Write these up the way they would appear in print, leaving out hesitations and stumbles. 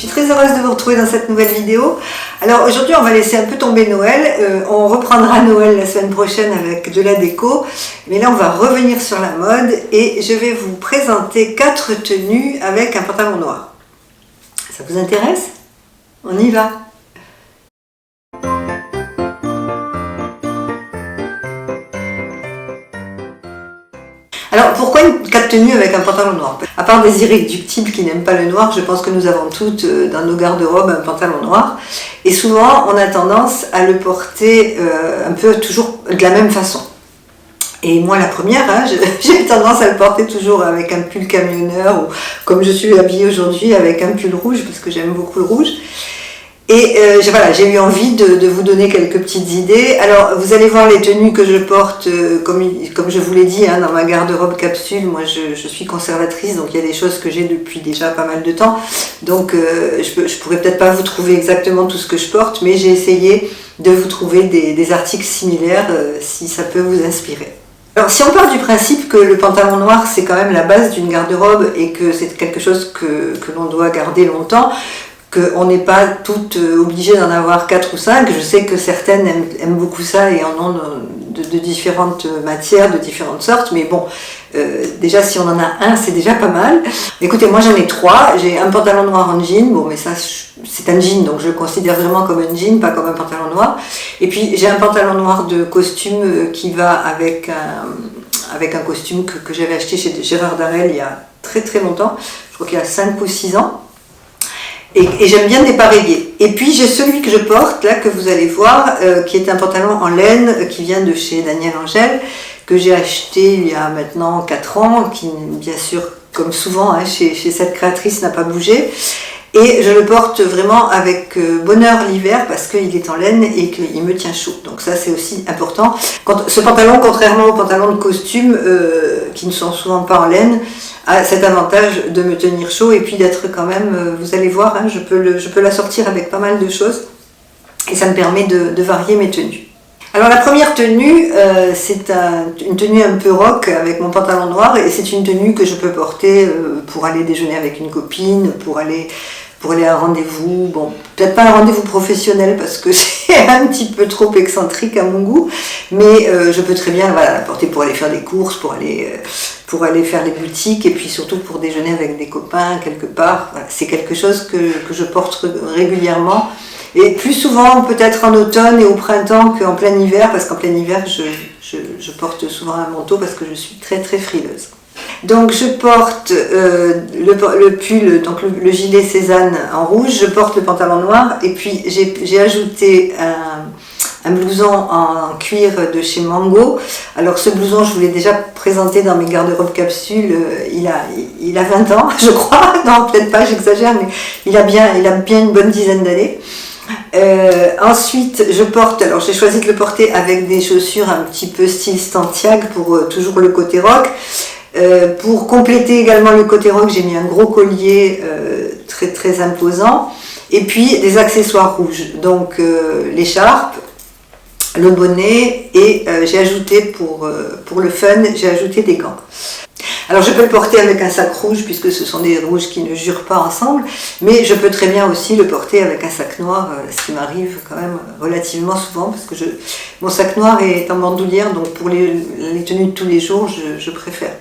Je suis très heureuse de vous retrouver dans cette nouvelle vidéo. Alors aujourd'hui on va laisser un peu tomber Noël, on reprendra Noël la semaine prochaine avec de la déco, mais là on va revenir sur la mode et je vais vous présenter 4 tenues avec un pantalon noir. Ça vous intéresse? On y va! Alors pourquoi 4 tenues avec un pantalon noir? À part des irréductibles qui n'aiment pas le noir, je pense que nous avons toutes dans nos garde-robes un pantalon noir. Et souvent on a tendance à le porter un peu toujours de la même façon. Et moi la première, j'ai tendance à le porter toujours avec un pull camionneur ou comme je suis habillée aujourd'hui avec un pull rouge parce que j'aime beaucoup le rouge. Et voilà, j'ai eu envie de vous donner quelques petites idées. Alors, vous allez voir les tenues que je porte, comme je vous l'ai dit, dans ma garde-robe capsule. Moi, je suis conservatrice, donc il y a des choses que j'ai depuis déjà pas mal de temps. Donc, je pourrais peut-être pas vous trouver exactement tout ce que je porte, mais j'ai essayé de vous trouver des articles similaires, si ça peut vous inspirer. Alors, si on part du principe que le pantalon noir, c'est quand même la base d'une garde-robe et que c'est quelque chose que l'on doit garder longtemps, qu'on n'est pas toutes obligées d'en avoir 4 ou 5. Je sais que certaines aiment beaucoup ça et en ont de différentes matières, de différentes sortes, mais bon, déjà si on en a un, c'est déjà pas mal. Écoutez, moi j'en ai 3, j'ai un pantalon noir en jean, bon mais ça c'est un jean, donc je le considère vraiment comme un jean, pas comme un pantalon noir. Et puis j'ai un pantalon noir de costume qui va avec un costume que j'avais acheté chez Gérard Darel il y a très très longtemps, je crois qu'il y a 5 ou 6 ans. Et j'aime bien dépareiller. Et puis j'ai celui que je porte, là, que vous allez voir, qui est un pantalon en laine, qui vient de chez Daniel Angel, que j'ai acheté il y a maintenant 4 ans, qui bien sûr, comme souvent, chez cette créatrice, n'a pas bougé. Et je le porte vraiment avec bonheur l'hiver parce qu'il est en laine et qu'il me tient chaud. Donc ça c'est aussi important. Ce pantalon, contrairement aux pantalons de costume qui ne sont souvent pas en laine, a cet avantage de me tenir chaud et puis d'être quand même, vous allez voir, je peux l'assortir avec pas mal de choses et ça me permet de varier mes tenues. Alors la première tenue, c'est une tenue un peu rock avec mon pantalon noir et c'est une tenue que je peux porter pour aller déjeuner avec une copine, pour aller à un rendez-vous, bon, peut-être pas un rendez-vous professionnel parce que c'est un petit peu trop excentrique à mon goût, mais je peux très bien la porter pour aller faire des courses, pour aller faire les boutiques et puis surtout pour déjeuner avec des copains quelque part. Voilà, c'est quelque chose que je porte régulièrement. Et plus souvent peut-être en automne et au printemps qu'en plein hiver, parce qu'en plein hiver je porte souvent un manteau parce que je suis très très frileuse. Donc je porte le pull, donc le gilet Cézanne en rouge, je porte le pantalon noir et puis j'ai ajouté un blouson en cuir de chez Mango. Alors ce blouson je vous l'ai déjà présenté dans mes garde-robes capsules, il a 20 ans je crois, non peut-être pas, j'exagère, mais il a bien une bonne dizaine d'années. Ensuite je porte, alors j'ai choisi de le porter avec des chaussures un petit peu style Stantiag pour toujours le côté rock. Pour compléter également le côté rock, j'ai mis un gros collier très très imposant et puis des accessoires rouges, donc l'écharpe, le bonnet et j'ai ajouté pour le fun, j'ai ajouté des gants. Alors je peux le porter avec un sac rouge puisque ce sont des rouges qui ne jurent pas ensemble, mais je peux très bien aussi le porter avec un sac noir, ce qui m'arrive quand même relativement souvent parce que mon sac noir est en bandoulière, donc pour les tenues de tous les jours je préfère.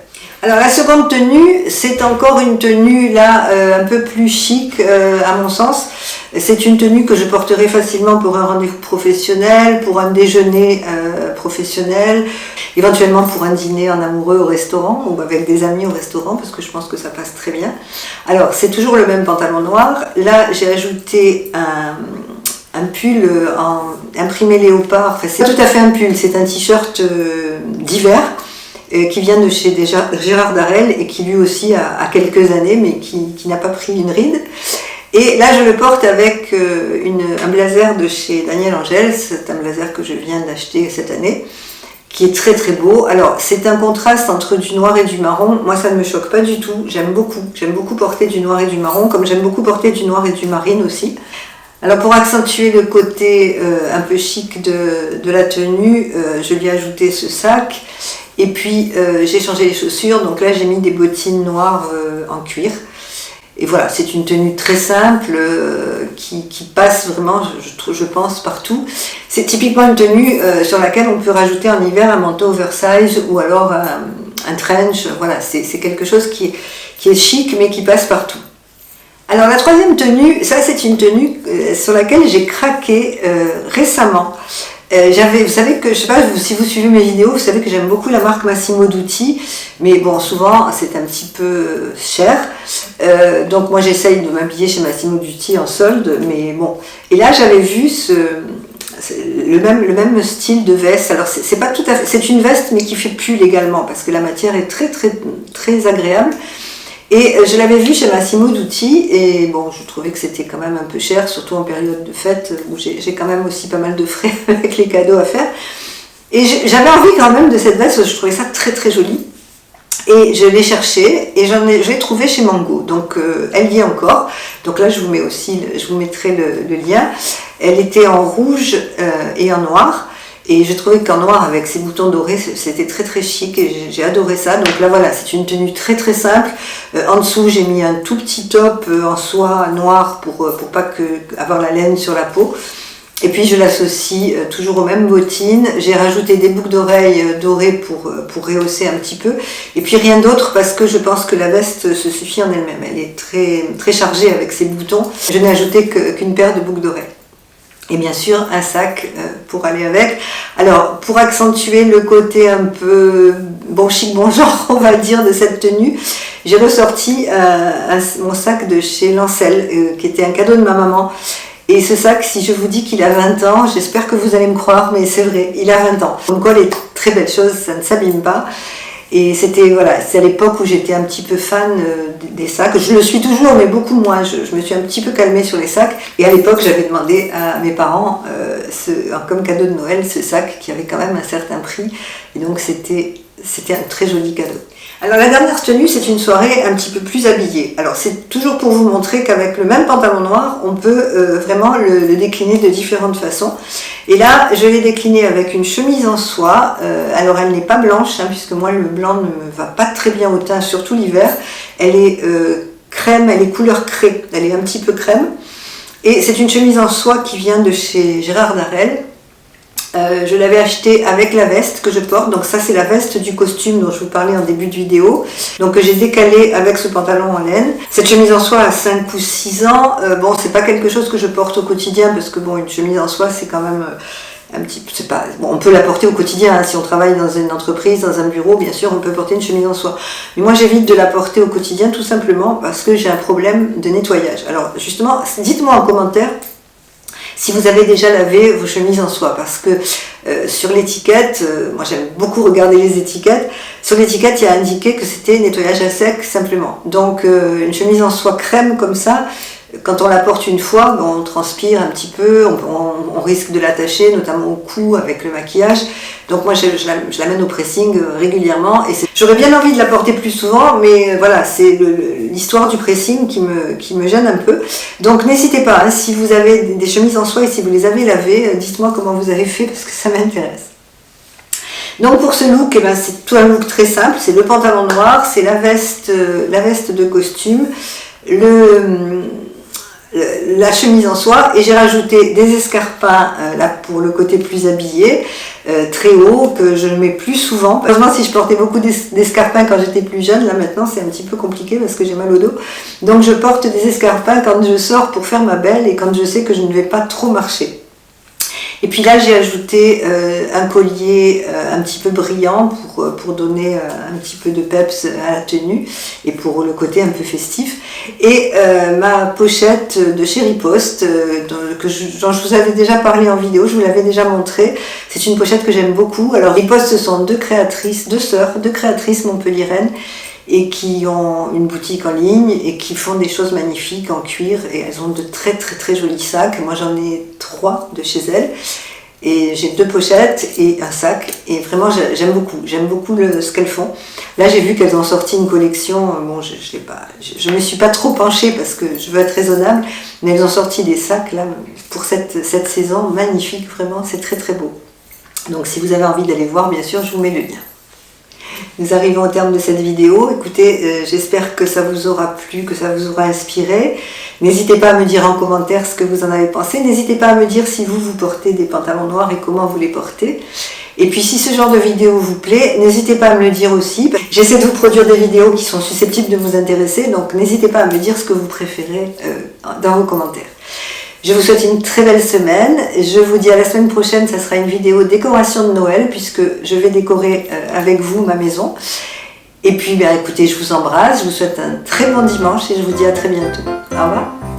Alors la seconde tenue, c'est encore une tenue là un peu plus chic à mon sens. C'est une tenue que je porterai facilement pour un rendez-vous professionnel, pour un déjeuner professionnel, éventuellement pour un dîner en amoureux au restaurant ou avec des amis au restaurant parce que je pense que ça passe très bien. Alors c'est toujours le même pantalon noir. Là j'ai ajouté un pull imprimé léopard. Enfin, c'est tout à fait un pull, c'est un t-shirt d'hiver. Qui vient de chez Gérard Darel et qui lui aussi a quelques années mais qui n'a pas pris une ride. Et là je le porte avec un blazer de chez Daniel Angel, c'est un blazer que je viens d'acheter cette année, qui est très très beau. Alors c'est un contraste entre du noir et du marron, moi ça ne me choque pas du tout, j'aime beaucoup porter du noir et du marron, comme j'aime beaucoup porter du noir et du marine aussi. Alors pour accentuer le côté un peu chic de la tenue, je lui ai ajouté ce sac. Et puis j'ai changé les chaussures, donc là j'ai mis des bottines noires en cuir. Et voilà, c'est une tenue très simple qui passe vraiment, je pense, partout. C'est typiquement une tenue sur laquelle on peut rajouter en hiver un manteau oversize ou alors un trench. Voilà, c'est quelque chose qui est chic mais qui passe partout. Alors la troisième tenue, ça c'est une tenue sur laquelle j'ai craqué récemment. Vous savez que, je sais pas si vous suivez mes vidéos, vous savez que j'aime beaucoup la marque Massimo Dutti, mais bon, souvent c'est un petit peu cher. Donc moi j'essaye de m'habiller chez Massimo Dutti en solde, mais bon. Et là j'avais vu le même style de veste. Alors c'est pas tout à fait, c'est une veste mais qui fait pull également parce que la matière est très très très agréable. Et je l'avais vu chez Massimo Dutti et bon, je trouvais que c'était quand même un peu cher, surtout en période de fête où j'ai quand même aussi pas mal de frais avec les cadeaux à faire. Et j'avais envie quand même de cette veste, je trouvais ça très très joli. Et je l'ai cherchée et je l'ai trouvée chez Mango. Donc elle y est encore. Donc là je vous mettrai le lien. Elle était en rouge et en noir. Et j'ai trouvé qu'en noir avec ses boutons dorés, c'était très très chic et j'ai adoré ça. Donc là voilà, c'est une tenue très très simple. En dessous, j'ai mis un tout petit top en soie noir pour pas avoir la laine sur la peau. Et puis je l'associe toujours aux mêmes bottines. J'ai rajouté des boucles d'oreilles dorées pour rehausser un petit peu. Et puis rien d'autre parce que je pense que la veste se suffit en elle-même. Elle est très, très chargée avec ses boutons. Je n'ai ajouté qu'une paire de boucles d'oreilles. Et bien sûr un sac pour aller avec. Alors pour accentuer le côté un peu bon chic, bon genre on va dire de cette tenue, j'ai ressorti mon sac de chez Lancel qui était un cadeau de ma maman. Et ce sac, si je vous dis qu'il a 20 ans, j'espère que vous allez me croire, mais c'est vrai, il a 20 ans. Donc les très belles choses, ça ne s'abîme pas. Et c'était c'est à l'époque où j'étais un petit peu fan des sacs. Je le suis toujours, mais beaucoup moins. Je me suis un petit peu calmée sur les sacs. Et à l'époque, j'avais demandé à mes parents, comme cadeau de Noël, ce sac qui avait quand même un certain prix. Et donc c'était un très joli cadeau. Alors la dernière tenue, c'est une soirée un petit peu plus habillée. Alors c'est toujours pour vous montrer qu'avec le même pantalon noir, on peut vraiment le décliner de différentes façons. Et là, je l'ai décliné avec une chemise en soie. Alors elle n'est pas blanche, puisque moi le blanc ne me va pas très bien au teint, surtout l'hiver. Elle est crème, elle est couleur craie, elle est un petit peu crème. Et c'est une chemise en soie qui vient de chez Gérard Darel. Je l'avais acheté avec la veste que je porte, donc ça c'est la veste du costume dont je vous parlais en début de vidéo, donc que j'ai décalé avec ce pantalon en laine. Cette chemise en soie a 5 ou 6 ans, bon c'est pas quelque chose que je porte au quotidien parce que bon une chemise en soie c'est quand même un petit peu, on peut la porter au quotidien, si on travaille dans une entreprise, dans un bureau, bien sûr on peut porter une chemise en soie, mais moi j'évite de la porter au quotidien tout simplement parce que j'ai un problème de nettoyage. Alors justement, dites-moi en commentaire si vous avez déjà lavé vos chemises en soie, parce que sur l'étiquette, moi j'aime beaucoup regarder les étiquettes, sur l'étiquette il y a indiqué que c'était nettoyage à sec simplement. Donc une chemise en soie crème comme ça, quand on la porte une fois, on transpire un petit peu, on risque de l'attacher, notamment au cou avec le maquillage. Donc moi je l'amène au pressing régulièrement. Et j'aurais bien envie de la porter plus souvent, mais voilà, c'est l'histoire du pressing qui me gêne un peu. Donc n'hésitez pas, si vous avez des chemises en soie et si vous les avez lavées, dites-moi comment vous avez fait parce que ça m'intéresse. Donc pour ce look, c'est tout un look très simple, c'est le pantalon noir, c'est la veste de costume, la chemise en soie et j'ai rajouté des escarpins là pour le côté plus habillé, très haut, que je ne mets plus souvent. Heureusement si je portais beaucoup d'escarpins quand j'étais plus jeune, là maintenant c'est un petit peu compliqué parce que j'ai mal au dos. Donc je porte des escarpins quand je sors pour faire ma belle et quand je sais que je ne vais pas trop marcher. Et puis là j'ai ajouté un collier un petit peu brillant pour donner un petit peu de peps à la tenue et pour le côté un peu festif. Et ma pochette de chez Riposte, dont je vous avais déjà parlé en vidéo, je vous l'avais déjà montré. C'est une pochette que j'aime beaucoup. Alors Riposte, ce sont deux créatrices montpelliéraines et qui ont une boutique en ligne et qui font des choses magnifiques en cuir et elles ont de très très très jolis sacs. Moi j'en ai 3 de chez elles et j'ai 2 pochettes et un sac et vraiment j'aime beaucoup ce qu'elles font. Là j'ai vu qu'elles ont sorti une collection, bon je me suis pas trop penchée parce que je veux être raisonnable, mais elles ont sorti des sacs là pour cette saison magnifiques, vraiment c'est très très beau. Donc si vous avez envie d'aller voir, bien sûr je vous mets le lien. nous arrivons au terme de cette vidéo. Écoutez, j'espère que ça vous aura plu, que ça vous aura inspiré. N'hésitez pas à me dire en commentaire ce que vous en avez pensé. N'hésitez pas à me dire si vous portez des pantalons noirs et comment vous les portez. Et puis si ce genre de vidéo vous plaît, n'hésitez pas à me le dire aussi. J'essaie de vous produire des vidéos qui sont susceptibles de vous intéresser, donc n'hésitez pas à me dire ce que vous préférez dans vos commentaires. Je vous souhaite une très belle semaine. Je vous dis à la semaine prochaine, ça sera une vidéo décoration de Noël, puisque je vais décorer avec vous ma maison. Et puis écoutez, je vous embrasse, je vous souhaite un très bon dimanche et je vous dis à très bientôt. Au revoir.